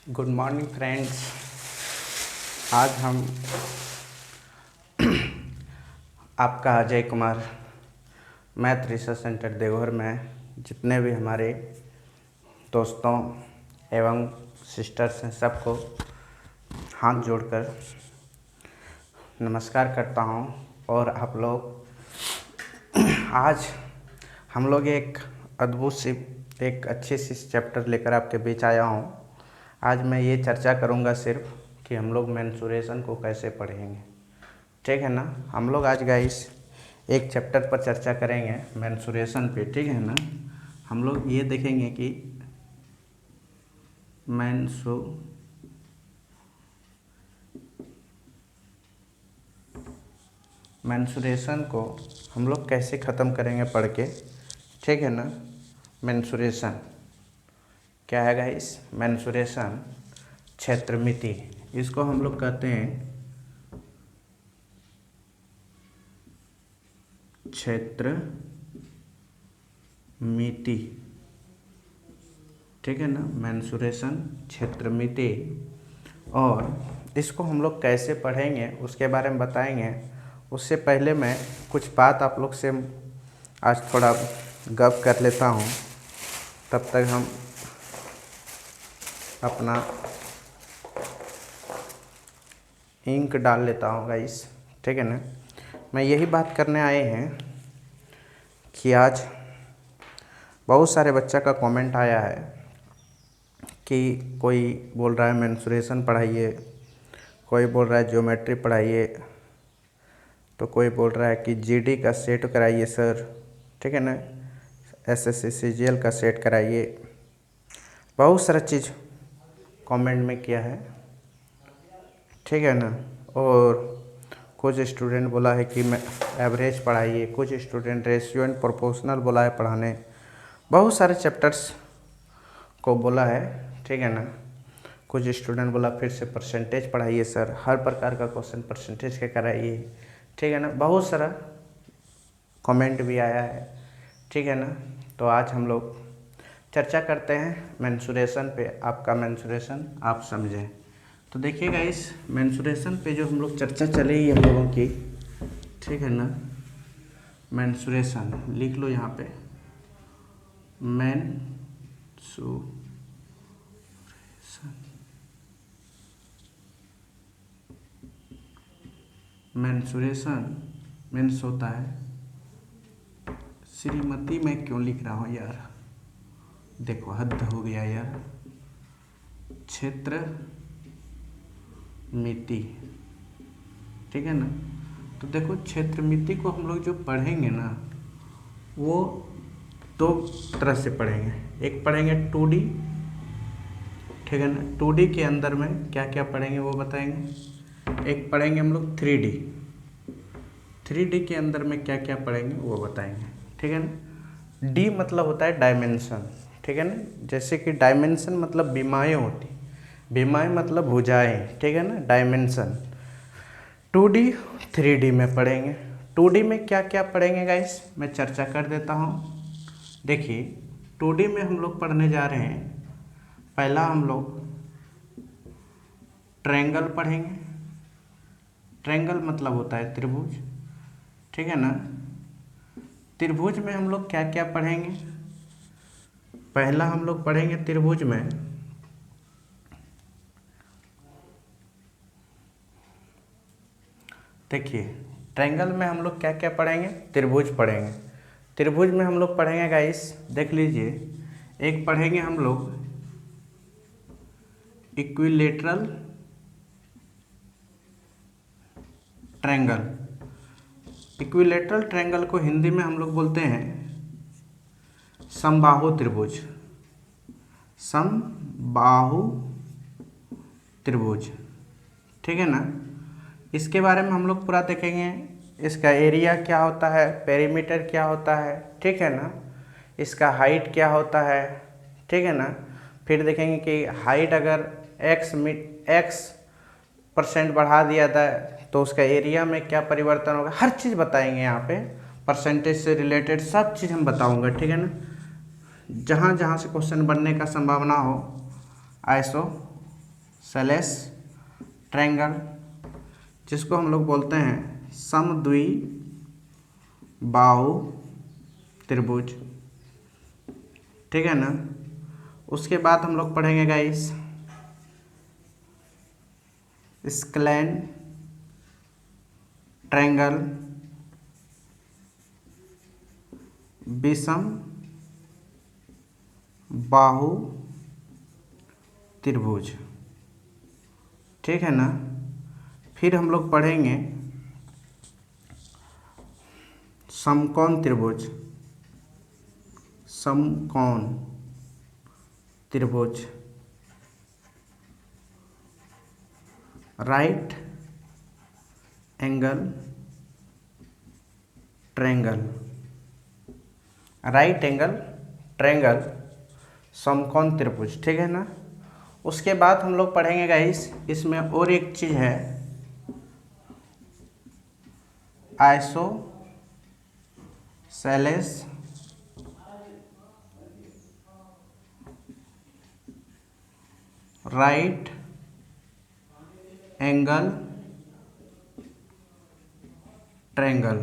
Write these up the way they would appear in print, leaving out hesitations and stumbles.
Good morning friends. आज हम आपका Ajay Kumar math research centre Deoghar में जितने भी हमारे दोस्तों एवं सिस्टर्स हैं सबको हाथ जोड़कर नमस्कार करता हूं। और आप लोग आज हम लोग एक अद्भुत सी एक अच्छी सी चैप्टर लेकर आपके बीच आया हूं। आज मैं ये चर्चा करूंगा सिर्फ कि हम लोग मेंसुरेशन को कैसे पढ़ेंगे, ठीक है ना। हम लोग आज गाइस एक चैप्टर पर चर्चा करेंगे मेंसुरेशन पे, ठीक है ना। हम लोग ये देखेंगे कि मेंसुरेशन को हम लोग कैसे ख़त्म करेंगे पढ़ के, ठीक है ना। मेंसुरेशन क्या है गाइस? मेंसुरेशन क्षेत्रमिति, इसको हम लोग कहते हैं क्षेत्रमिति, ठीक है ना। मेंसुरेशन क्षेत्रमिति। और इसको हम लोग कैसे पढ़ेंगे उसके बारे में बताएंगे। उससे पहले मैं कुछ बात आप लोग से आज थोड़ा गप कर लेता हूँ, तब तक हम अपना इंक डाल लेता हूँ गाइस, ठीक है ना। मैं यही बात करने आए हैं कि आज बहुत सारे बच्चा का कमेंट आया है कि कोई बोल रहा है मेंसुरेशन पढ़ाइए, कोई बोल रहा है ज्योमेट्री पढ़ाइए, तो कोई बोल रहा है कि जीडी का सेट कराइए सर, ठीक है ना। एसएससी सीजीएल का सेट कराइए। बहुत सारा चीज़ कमेंट में किया है, ठीक है ना। और कुछ स्टूडेंट बोला है कि मैं एवरेज पढ़ाइए, कुछ स्टूडेंट रेशियो एंड प्रोपोर्शनल बोला है पढ़ाने। बहुत सारे चैप्टर्स को बोला है, ठीक है ना। कुछ स्टूडेंट बोला फिर से परसेंटेज पढ़ाइए सर, हर प्रकार का क्वेश्चन परसेंटेज के कराइए, ठीक है ना। बहुत सारा कमेंट भी आया है, ठीक है ना। तो आज हम लोग चर्चा करते हैं मेंसुरेशन पे। आपका मेंसुरेशन आप समझें तो देखिएगा, इस मेंसुरेशन पे जो हम लोग चर्चा चलेगी हम लोगों की, ठीक है ना। मेंसुरेशन लिख लो यहाँ पे, मेंसुरेशन मीन्स होता है, श्रीमती मैं क्यों लिख रहा हूँ यार, देखो हद हो गया यार। क्षेत्र मिति, ठीक है ना। तो देखो क्षेत्रमिति को हम लोग जो पढ़ेंगे ना, वो दो तरह से पढ़ेंगे। एक पढ़ेंगे 2D, ठीक है ना। 2D के अंदर में क्या क्या पढ़ेंगे वो बताएंगे। एक पढ़ेंगे हम लोग 3D, 3D के अंदर में क्या क्या पढ़ेंगे वो बताएंगे, ठीक है ना। D मतलब होता है डायमेंशन, ठीक है ना। जैसे कि डायमेंशन मतलब विमाएँ होती, विमाएँ मतलब भुजाएँ, ठीक है ना। डायमेंशन 2D 3D में पढ़ेंगे। 2D में क्या क्या पढ़ेंगे गाइस, मैं चर्चा कर देता हूँ। देखिए 2D में हम लोग पढ़ने जा रहे हैं, पहला हम लोग ट्रायंगल पढ़ेंगे। ट्रायंगल मतलब होता है त्रिभुज, ठीक है ना। त्रिभुज में हम लोग क्या क्या पढ़ेंगे, पहला हम लोग पढ़ेंगे त्रिभुज में देखिए ट्रायंगल में हम लोग क्या क्या पढ़ेंगे, त्रिभुज पढ़ेंगे। त्रिभुज में हम लोग पढ़ेंगे गाइस, देख लीजिए, एक पढ़ेंगे हम लोग इक्विलेटरल ट्रायंगल। इक्विलेटरल ट्रायंगल को हिंदी में हम लोग बोलते हैं समबाहु त्रिभुज, समबाहु त्रिभुज, ठीक है ना। इसके बारे में हम लोग पूरा देखेंगे, इसका एरिया क्या होता है, पेरीमीटर क्या होता है, ठीक है ना। इसका हाइट क्या होता है, ठीक है ना। फिर देखेंगे कि हाइट अगर x% बढ़ा दिया जाए तो उसका एरिया में क्या परिवर्तन होगा, हर चीज़ बताएंगे यहाँ पे। परसेंटेज से रिलेटेड सब चीज़ हम बताऊंगा, ठीक है ना। जहाँ जहाँ से क्वेश्चन बनने का संभावना हो, आइसो सेलेस ट्रायंगल, जिसको हम लोग बोलते हैं समद्वि बाहु त्रिभुज, ठीक है ना। उसके बाद हम लोग पढ़ेंगे गाइस स्क्लैन ट्रायंगल, विषम बाहु त्रिभुज, ठीक है ना। फिर हम लोग पढ़ेंगे समकोण त्रिभुज, समकोण त्रिभुज, right angle triangle, right angle triangle, समकोण त्रिभुज, ठीक है ना। उसके बाद हम लोग पढ़ेंगे गाइस इसमें और एक चीज़ है आइसोसेलेस राइट एंगल ट्रायंगल,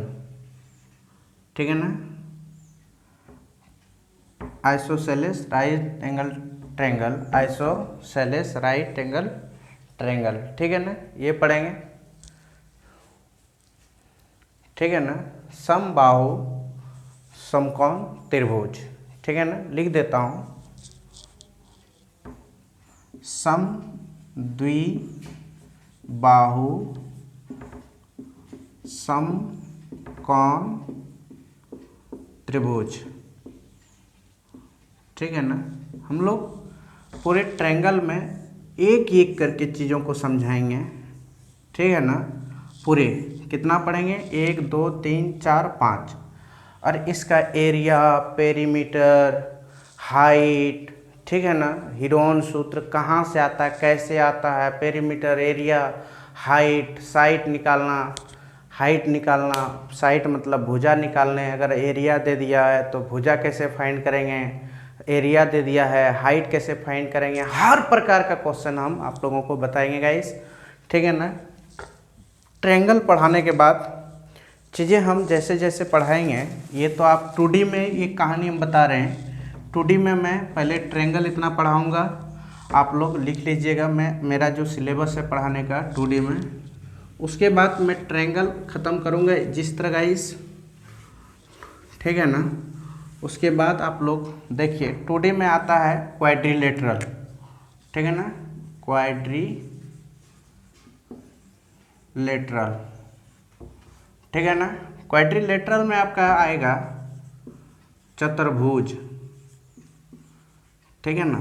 ठीक है ना। Isosceles right angle triangle, isosceles right angle triangle, ठीक है ना, ये पढ़ेंगे, ठीक है ना। समबाहु समकोण त्रिभुज, ठीक है ना, लिख देता हूँ समद्विबाहु समकोण त्रिभुज, ठीक है ना। हम लोग पूरे ट्रायंगल में एक एक करके चीज़ों को समझाएंगे, ठीक है ना। पूरे कितना पढ़ेंगे, 1 2 3 4 5, और इसका एरिया, पेरीमीटर, हाइट, ठीक है ना। हीरोन सूत्र कहाँ से आता है, कैसे आता है, पेरीमीटर, एरिया, हाइट, साइट निकालना, हाइट निकालना, साइट मतलब भुजा निकालने, अगर एरिया दे दिया है तो भुजा कैसे फाइंड करेंगे, एरिया दे दिया है हाइट कैसे फाइंड करेंगे, हर प्रकार का क्वेश्चन हम आप लोगों को बताएंगे गाइस, ठीक है ना। ट्रायंगल पढ़ाने के बाद चीज़ें हम जैसे जैसे पढ़ाएंगे, ये तो आप 2D में एक कहानी हम बता रहे हैं, 2D में मैं पहले ट्रायंगल इतना पढ़ाऊंगा, आप लोग लिख लीजिएगा, मेरा जो सिलेबस है पढ़ाने का 2D में। उसके बाद मैं ट्रायंगल ख़त्म करूंगा जिस तरह गाइस, ठीक है ना। उसके बाद आप लोग देखिए 2D में आता है क्वाड्रिलेटरल, ठीक है ना, क्वाड्रिलेटरल, ठीक है ना। क्वाड्रिलेटरल में आपका आएगा चतुर्भुज, ठीक है ना।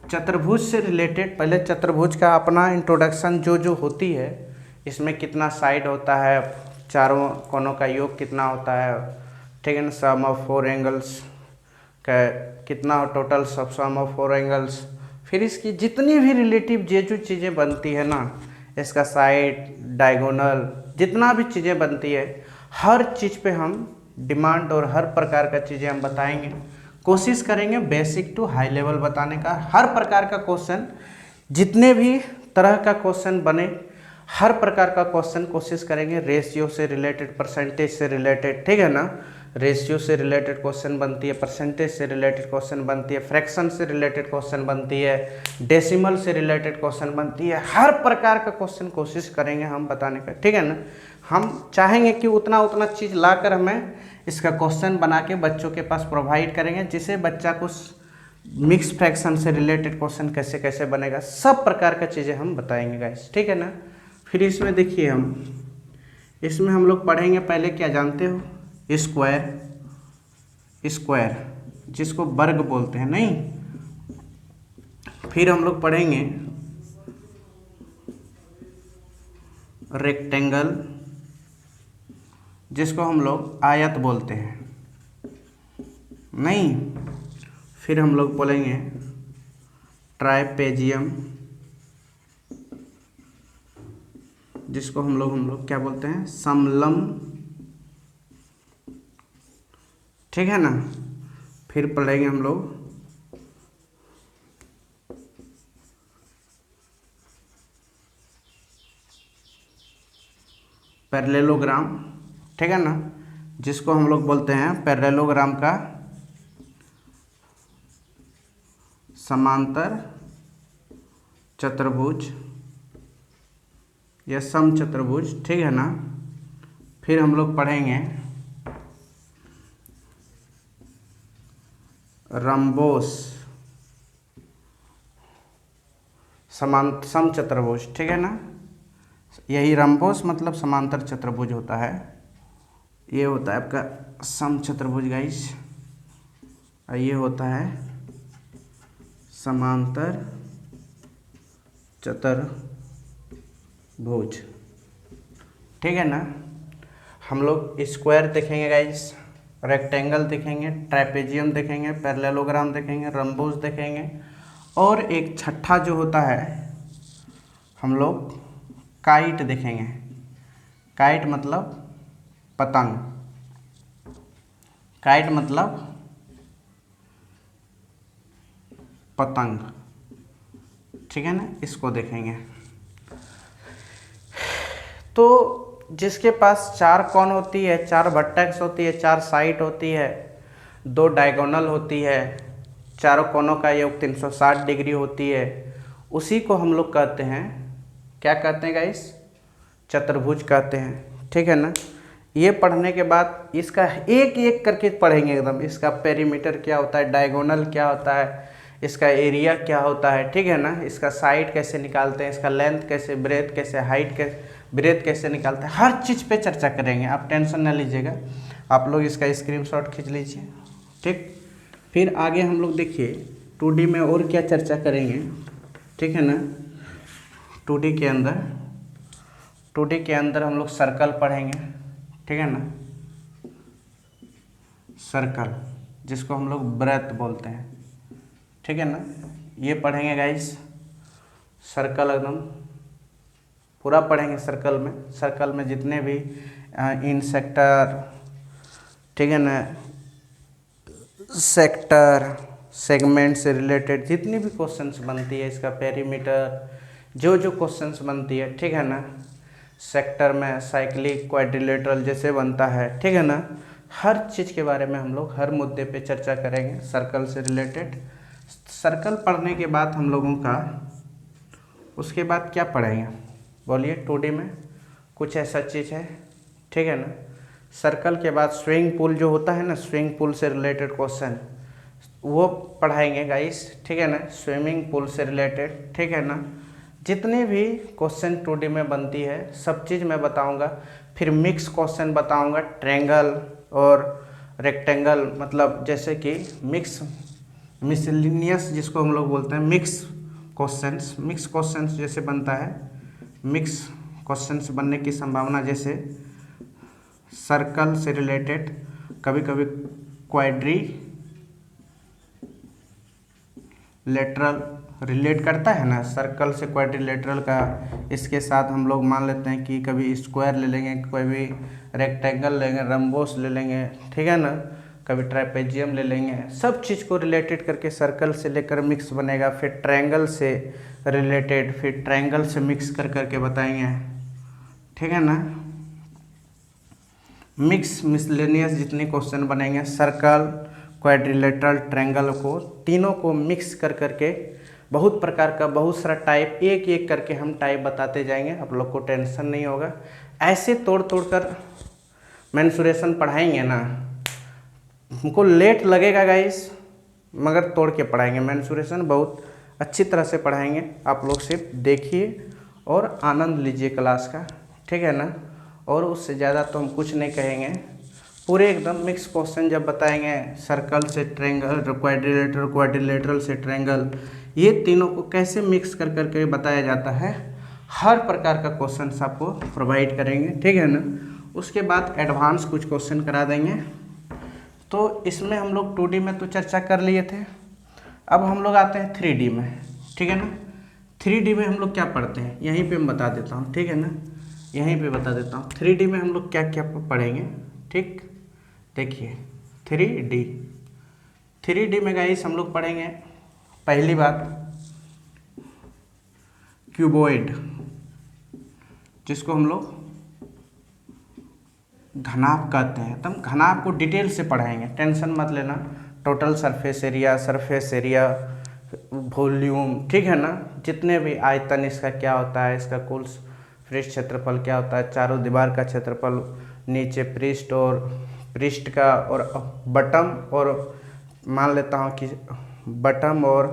चतुर्भुज से रिलेटेड पहले चतुर्भुज का अपना इंट्रोडक्शन जो जो होती है, इसमें कितना साइड होता है, चारों कोनों का योग कितना होता है, ठीक है ना। सम ऑफ 4 एंगल्स का कितना टोटल सब सम ऑफ 4 एंगल्स, फिर इसकी जितनी भी रिलेटिव जो चीज़ें बनती है ना, इसका साइड डायगोनल जितना भी चीज़ें बनती है, हर चीज़ पे हम डिमांड और हर प्रकार का चीज़ें हम बताएंगे, कोशिश करेंगे बेसिक टू हाई लेवल बताने का। हर प्रकार का क्वेश्चन, जितने भी तरह का क्वेश्चन बने, हर प्रकार का क्वेश्चन कोशिश करेंगे, रेशियो से रिलेटेड, परसेंटेज से रिलेटेड, ठीक है ना। रेशियो से रिलेटेड क्वेश्चन बनती है, परसेंटेज से रिलेटेड क्वेश्चन बनती है, फ्रैक्शन से रिलेटेड क्वेश्चन बनती है, डेसिमल से रिलेटेड क्वेश्चन बनती है, हर प्रकार का क्वेश्चन कोशिश करेंगे हम बताने का, ठीक है ना। हम चाहेंगे कि उतना उतना चीज़ लाकर हमें इसका क्वेश्चन बना के बच्चों के पास प्रोवाइड करेंगे, जिससे बच्चा को मिक्स फ्रैक्शन से रिलेटेड क्वेश्चन कैसे कैसे बनेगा, सब प्रकार का चीज़ें हम बताएंगे गाइस, ठीक है ना। फिर इसमें देखिए इसमें हम लोग पढ़ेंगे पहले, क्या जानते हो, स्क्वायर जिसको वर्ग बोलते हैं, नहीं। फिर हम लोग पढ़ेंगे रेक्टेंगल जिसको हम लोग आयत बोलते हैं, नहीं। फिर हम लोग बोलेंगे ट्राइपेजियम जिसको हम लोग क्या बोलते हैं, समलंब, ठीक है ना। फिर पढ़ेंगे हम लोग पैरेललोग्राम, ठीक है ना, जिसको हम लोग बोलते हैं पैरेललोग्राम का समांतर चतुर्भुज या समचतुर्भुज, ठीक है ना। फिर हम लोग पढ़ेंगे रंबोस समचतुर्भुज, ठीक है ना। यही रंबोस मतलब समांतर चतुर्भुज होता है, ये होता है आपका समचतुर्भुज गाइस, और ये होता है समांतर चतुर्भुज, ठीक है ना। हम लोग स्क्वायर देखेंगे गाइस, रेक्टेंगल देखेंगे, ट्रेपेजियम देखेंगे, पैरेललोग्राम देखेंगे, रंबोस देखेंगे, और एक छठा जो होता है हम लोग काइट देखेंगे। काइट मतलब पतंग, काइट मतलब पतंग, ठीक है ना, इसको देखेंगे। तो जिसके पास 4 कॉन होती है, 4 वर्टेक्स होती है, 4 साइड होती है, 2 डायगोनल होती है, चारों कोनों का योग 360 डिग्री होती है, उसी को हम लोग कहते हैं, क्या कहते हैं गाइस, चतुर्भुज कहते हैं, ठीक है ना। ये पढ़ने के बाद इसका एक एक करके पढ़ेंगे एकदम, इसका पेरीमीटर क्या होता है, डायगोनल क्या होता है, इसका एरिया क्या होता है, ठीक है ना, इसका साइड कैसे निकालते हैं, इसका लेंथ कैसे, ब्रेथ कैसे, हाइट कैसे, ब्रेथ कैसे निकालते हैं, हर चीज़ पे चर्चा करेंगे। आप टेंशन ना लीजिएगा, आप लोग इसका स्क्रीनशॉट खींच लीजिए, ठीक। फिर आगे हम लोग देखिए 2D में और क्या चर्चा करेंगे, ठीक है ना। 2D के अंदर हम लोग सर्कल पढ़ेंगे, ठीक है ना, सर्कल जिसको हम लोग वृत्त बोलते हैं, ठीक है ना, ये पढ़ेंगे गाइस। सर्कल एकदम पूरा पढ़ेंगे। सर्कल में जितने भी इन सेक्टर, ठीक है ना, सेक्टर, सेगमेंट से रिलेटेड जितनी भी क्वेश्चंस बनती है, इसका पेरीमीटर, जो जो क्वेश्चंस बनती है, ठीक है ना, सेक्टर में साइक्लिक क्वाड्रिलेटरल जैसे बनता है, ठीक है ना, हर चीज़ के बारे में हम लोग हर मुद्दे पे चर्चा करेंगे सर्कल से रिलेटेड। सर्कल पढ़ने के बाद हम लोगों का उसके बाद क्या पढ़ेंगे बोलिए, 2D में कुछ ऐसा चीज़ है, ठीक है ना। सर्कल के बाद स्विमिंग पूल जो होता है ना, स्विमिंग पूल से रिलेटेड क्वेश्चन वो पढ़ाएंगे गाइस, ठीक है ना, स्विमिंग पूल से रिलेटेड, ठीक है ना। जितने भी क्वेश्चन 2D में बनती है सब चीज़ मैं बताऊंगा। फिर मिक्स क्वेश्चन बताऊंगा, ट्रायंगल और रेक्टेंगल, मतलब जैसे कि मिसलिनियस जिसको हम लोग बोलते हैं, मिक्स क्वेश्चंस जैसे बनता है, मिक्स क्वेश्चंस बनने की संभावना, जैसे सर्कल से रिलेटेड कभी कभी क्वाड्रिलेटरल रिलेट करता है ना, सर्कल से क्वाड्रिलेटरल का, इसके साथ हम लोग मान लेते हैं कि कभी स्क्वायर ले लेंगे, कभी रेक्टेंगल लेंगे, रंबोस ले लेंगे, ठीक है ना, कभी ट्रापेजियम ले लेंगे, सब चीज़ को रिलेटेड करके सर्कल से लेकर मिक्स बनेगा। फिर ट्रायंगल से रिलेटेड, फिर ट्रायंगल से मिक्स कर करके बताएंगे, ठीक है ना। मिक्स मिसलेनियस जितने क्वेश्चन बनेंगे, सर्कल, क्वाड्रिलेटरल, ट्रायंगल को तीनों को मिक्स कर करके बहुत प्रकार का, बहुत सारा टाइप, एक एक करके हम टाइप बताते जाएंगे, आप लोग को टेंशन नहीं होगा। ऐसे तोड़ तोड़ कर मेंसुरेशन पढ़ाएंगे ना, हमको लेट लगेगा गाइस, मगर तोड़ के पढ़ाएंगे। मेंसुरेशन बहुत अच्छी तरह से पढ़ाएंगे, आप लोग सिर्फ देखिए और आनंद लीजिए क्लास का, ठीक है ना। और उससे ज़्यादा तो हम कुछ नहीं कहेंगे, पूरे एकदम मिक्स क्वेश्चन जब बताएंगे, सर्कल से ट्रायंगल, क्वाड्रिलेटरल से ट्रायंगल, ये तीनों को कैसे मिक्स कर करके बताया जाता है, हर प्रकार का क्वेश्चन आपको प्रोवाइड करेंगे, ठीक है ना। उसके बाद एडवांस कुछ क्वेश्चन करा देंगे। तो इसमें हम लोग 2D में तो चर्चा कर लिए थे, अब हम लोग आते हैं 3D में, ठीक है ना। 3D में हम लोग क्या पढ़ते हैं यहीं पे मैं बता देता हूँ, ठीक है ना, यहीं पे बता देता हूँ 3D में हम लोग क्या क्या पढ़ेंगे, ठीक। देखिए 3D में गाइस हम लोग पढ़ेंगे, पहली बात क्यूबॉइड, जिसको हम लोग घनाभ कहते हैं। तो हम घनाभ को डिटेल से पढ़ाएंगे, टेंशन मत लेना। टोटल सरफेस एरिया, वॉल्यूम, ठीक है ना, जितने भी आयतन इसका क्या होता है, इसका कुल पृष्ठ क्षेत्रफल क्या होता है, चारों दीवार का क्षेत्रफल, नीचे पृष्ठ का और बटम, और मान लेता हूँ कि बटम और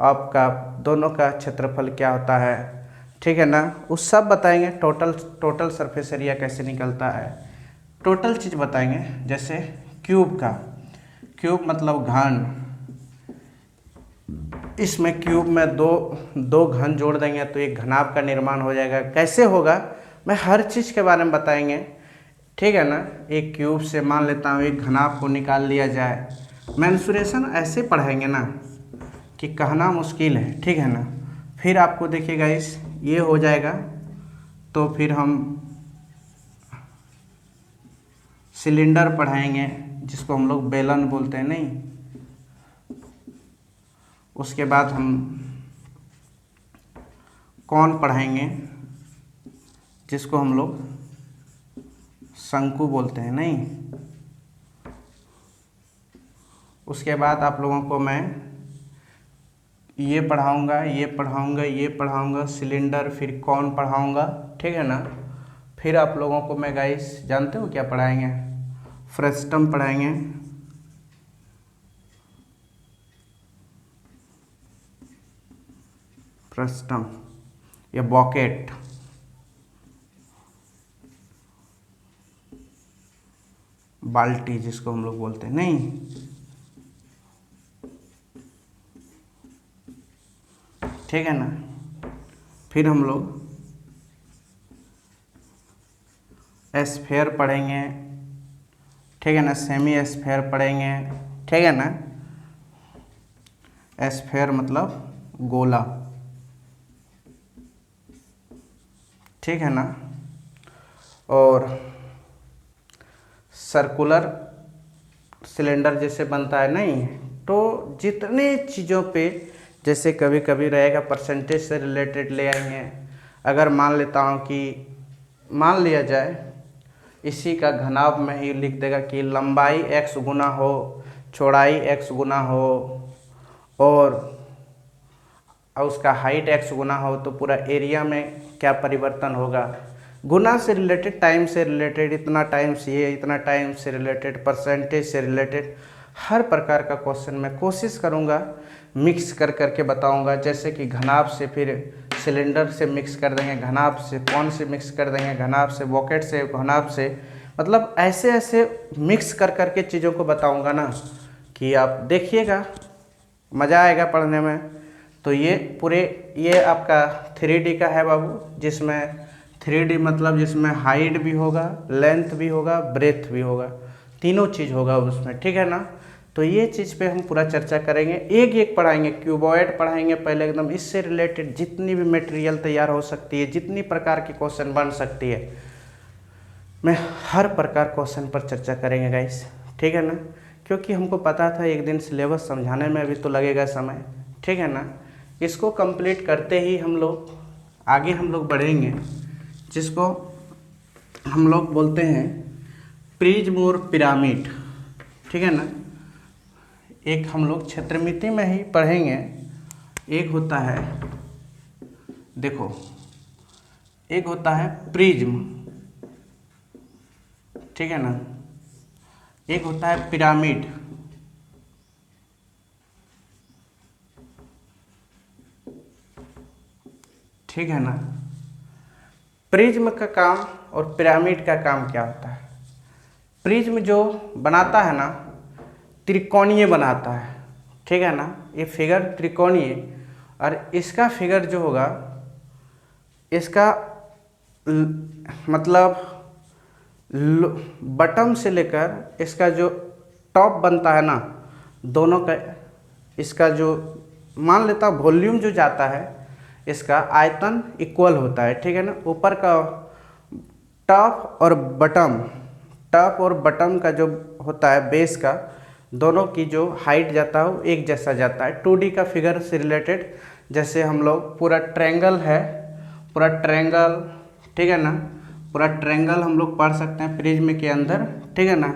अप का दोनों का क्षेत्रफल क्या होता है, ठीक है ना, उस सब बताएंगे। टोटल सरफेस एरिया कैसे निकलता है, टोटल चीज़ बताएंगे। जैसे क्यूब मतलब घन, इसमें क्यूब में दो घन जोड़ देंगे तो एक घनाभ का निर्माण हो जाएगा। कैसे होगा, मैं हर चीज़ के बारे में बताएंगे, ठीक है ना। एक क्यूब से मान लेता हूँ एक घनाभ को निकाल लिया जाए, मेंसुरेशन ऐसे पढ़ाएंगे ना कि कहना मुश्किल है, ठीक है ना। फिर आपको देखिएगा ये हो जाएगा तो फिर हम सिलेंडर पढ़ाएंगे, जिसको हम लोग बेलन बोलते हैं, नहीं। उसके बाद हम कौन पढ़ाएंगे, जिसको हम लोग शंकु बोलते हैं, नहीं। उसके बाद आप लोगों को मैं ये पढ़ाऊँगा सिलेंडर, फिर कौन पढ़ाऊँगा, ठीक है ना। फिर आप लोगों को मैं गाइस जानते हो क्या पढ़ाएंगे, फ्रेस्टम पढ़ाएंगे, फ्रेस्टम या बॉकेट, बाल्टी जिसको हम लोग बोलते हैं, नहीं। ठीक है ना। फिर हम लोग एस्फेयर पढ़ेंगे, ठीक है ना, सेमी एस्फेयर पढ़ेंगे, ठीक है ना। एस्फेयर मतलब गोला, ठीक है ना। और सर्कुलर सिलेंडर जैसे बनता है, नहीं। तो जितने चीज़ों पे जैसे कभी कभी रहेगा परसेंटेज से रिलेटेड ले आएंगे। अगर मान लेता हूँ कि मान लिया जाए इसी का घनाभ में ही लिख देगा कि लंबाई x गुना हो, चौड़ाई x गुना हो और उसका हाइट x गुना हो, तो पूरा एरिया में क्या परिवर्तन होगा। गुना से रिलेटेड, टाइम से रिलेटेड, इतना टाइम से ये, इतना टाइम से रिलेटेड, परसेंटेज से रिलेटेड, हर प्रकार का क्वेश्चन मैं कोशिश करूँगा मिक्स कर करके बताऊँगा। जैसे कि घनाभ से फिर सिलेंडर से मिक्स कर देंगे, घनाभ से कौन से मिक्स कर देंगे, घनाभ से बॉकेट से, घनाभ से, मतलब ऐसे ऐसे मिक्स कर करके चीज़ों को बताऊँगा ना कि आप देखिएगा, मज़ा आएगा पढ़ने में। तो ये आपका 3D का है बाबू, जिसमें 3D मतलब जिसमें हाइट भी होगा, लेंथ भी होगा, ब्रेथ भी होगा, तीनों चीज़ होगा उसमें, ठीक है ना। तो ये चीज़ पे हम पूरा चर्चा करेंगे, एक एक पढ़ाएंगे। क्यूबॉइड पढ़ाएंगे पहले एकदम, इससे रिलेटेड जितनी भी मटेरियल तैयार हो सकती है, जितनी प्रकार की क्वेश्चन बन सकती है, मैं हर प्रकार क्वेश्चन पर चर्चा करेंगे गाइस, ठीक है ना। क्योंकि हमको पता था एक दिन सिलेबस समझाने में भी तो लगेगा समय, ठीक है ना। इसको कंप्लीट करते ही हम लोग आगे बढ़ेंगे, जिसको हम लोग बोलते हैं प्रिज्म और पिरामिड, ठीक है ना। एक हम लोग क्षेत्रमिति में ही पढ़ेंगे। एक होता है, देखो, एक होता है प्रिज्म, ठीक है ना, एक होता है पिरामिड, ठीक है ना। प्रिज्म का काम और पिरामिड का काम क्या होता है। प्रिज्म जो बनाता है ना, त्रिकोणीय बनाता है, ठीक है ना। ये फिगर त्रिकोणीय, और इसका फिगर जो होगा, इसका मतलब बटम से लेकर इसका जो टॉप बनता है ना, दोनों का, इसका जो मान लेता वॉल्यूम जो जाता है, इसका आयतन इक्वल होता है, ठीक है ना। ऊपर का टॉप और बटम का जो होता है बेस का, दोनों की जो हाइट जाता है वो एक जैसा जाता है। 2D का फिगर से रिलेटेड, जैसे हम लोग पूरा ट्रायंगल है, पूरा ट्रायंगल, ठीक है ना, पूरा ट्रायंगल हम लोग पढ़ सकते हैं प्रिज्म के अंदर, ठीक है ना।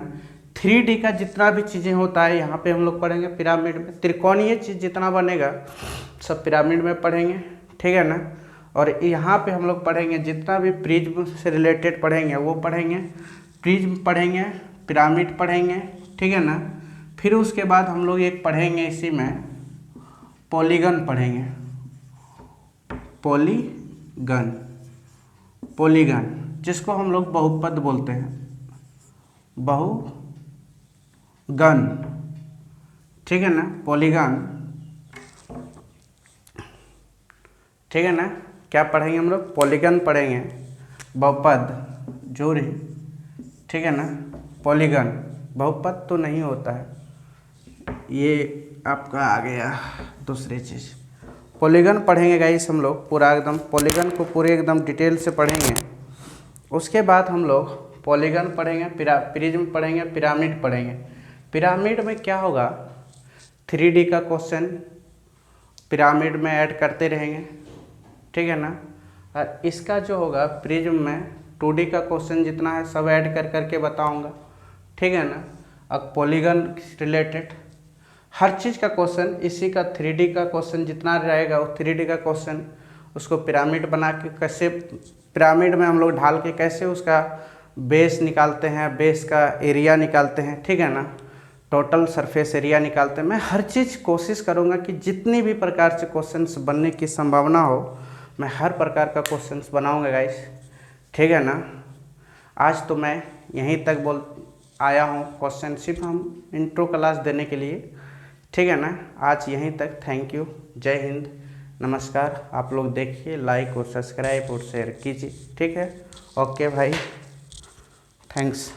3D का जितना भी चीज़ें होता है यहाँ पे हम लोग पढ़ेंगे। पिरामिड में त्रिकोणीय चीज़ जितना बनेगा सब पिरामिड में पढ़ेंगे, ठीक है ना। और यहाँ पे हम लोग पढ़ेंगे जितना भी प्रिज्म से रिलेटेड पढ़ेंगे वो पढ़ेंगे। प्रिज्म पढ़ेंगे, पिरामिड पढ़ेंगे, ठीक है ना। फिर उसके बाद हम लोग एक पढ़ेंगे इसी में पॉलीगन पढ़ेंगे। पॉलीगन, पॉलीगन जिसको हम लोग बहुपद बोलते हैं, बहुगन, ठीक है ना। पॉलीगन, ठीक है ना। क्या पढ़ेंगे हम लोग? पॉलीगन पढ़ेंगे, बहुपद जोड़ी, ठीक है ना। पॉलीगन बहुपद तो नहीं होता है, ये आपका आ गया दूसरी चीज़। पॉलीगन पढ़ेंगे गाइस हम लोग पूरा एकदम, पॉलीगन को पूरे एकदम डिटेल से पढ़ेंगे। उसके बाद हम लोग पॉलीगन पढ़ेंगे, प्रिज्म पढ़ेंगे, पिरामिड पढ़ेंगे। पिरामिड में क्या होगा, 3D का क्वेश्चन पिरामिड में ऐड करते रहेंगे, ठीक है ना। और इसका जो होगा प्रिज्म में 2D का क्वेश्चन जितना है सब ऐड कर करके बताऊंगा, ठीक है ना। अब पॉलीगन रिलेटेड हर चीज़ का क्वेश्चन, इसी का 3D का क्वेश्चन जितना रहेगा वो 3D का क्वेश्चन, उसको पिरामिड बना के कैसे पिरामिड में हम लोग ढाल के कैसे उसका बेस निकालते हैं, बेस का एरिया निकालते हैं, ठीक है ना। टोटल सरफेस एरिया निकालते हैं। मैं हर चीज़ कोशिश करूँगा कि जितनी भी प्रकार से क्वेश्चंस बनने की संभावना हो मैं हर प्रकार का क्वेश्चंस बनाऊँगा गाइस, ठीक है ना। आज तो मैं यहीं तक आया हूँ क्वेश्चन सिर्फ हम इंट्रो क्लास देने के लिए, ठीक है ना। आज यहीं तक, थैंक यू, जय हिंद, नमस्कार। आप लोग देखिए, लाइक और सब्सक्राइब और शेयर कीजिए, ठीक है। ओके भाई, थैंक्स।